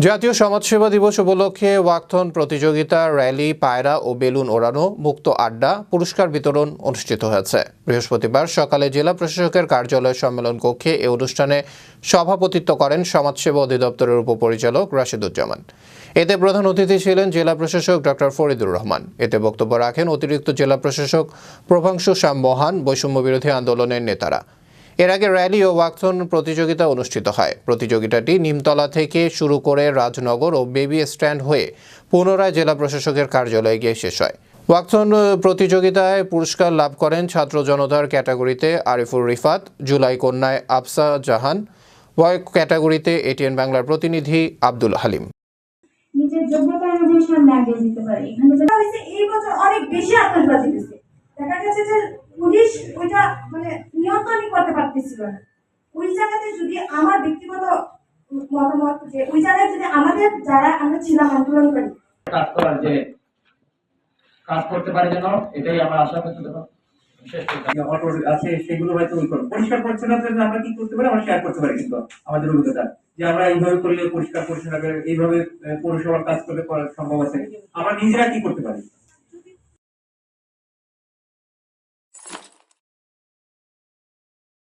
জাতীয় সমাজসেবা দিবস উপলক্ষে ওয়াকথন প্রতিযোগিতা, র্যালি, পায়রা ও বেলুন ওড়ানো, মুক্ত আড্ডা, পুরস্কার বিতরণ অনুষ্ঠিত হয়েছে। বৃহস্পতিবার সকালে জেলা প্রশাসকের কার্যালয় সম্মেলন কক্ষে এ অনুষ্ঠানে সভাপতিত্ব করেন সমাজসেবা অধিদপ্তরের উপপরিচালক রাশেদুজ্জামান। এতে প্রধান অতিথি ছিলেন জেলা প্রশাসক ডক্টর ফরিদুর রহমান। এতে বক্তব্য রাখেন অতিরিক্ত জেলা প্রশাসক প্রভাংশু শ্যাম মহান, বৈষম্য বিরোধী আন্দোলনের নেতারা। এর আগে র্যালি ও ওয়াকথন প্রতিযোগিতা অনুষ্ঠিত হয়। প্রতিযোগিতাটি নিমতলা থেকে শুরু করে রাজনগর ও বেবি স্ট্যান্ড হয়ে পুনরায় জেলা প্রশাসকের কার্যালয়ে গিয়ে শেষ হয়। ওয়াকথন প্রতিযোগিতায় পুরস্কার লাভ করেন ছাত্র জনতার ক্যাটাগরিতে আরিফুর রিফাত, জুলাই কন্যায় আফসা জাহান, ওয়াই ক্যাটাগরিতে এটিএন বাংলার প্রতিনিধি আব্দুল হালিম। নিজের যোগ্যতা অনুযায়ী সামনে আগে যেতে পারে। এখানে যেটা হয়েছে এই বছর অনেক বেশি আতঙ্কবাদী হয়েছে। দেখা গেছে যে পুলিশ ওইটা নিয়ন্ত্রণই করতে পারতেছিল না। ওই জায়গাতে যদি আমার ব্যক্তিগত মতামত যে ওই জায়গায় যদি আমাদের যারা আমরা ছিলাম আন্দোলনকারী কাজ করার যে কাজ করতে পারে যেন, এটাই আমরা আশা করতে দেবো। অটো আছে সেগুলো হয়তো পরিষ্কার পরিচ্ছন্নতা আমরা কি করতে পারি, আমরা শেয়ার করতে পারি। কিন্তু আমাদের অভিজ্ঞতা যে আমরা এইভাবে করলে পরিষ্কার পরিচ্ছন্ন এইভাবে পৌরসভার কাজ করলে করা সম্ভব আছে, আমরা নিজেরা কি করতে পারি।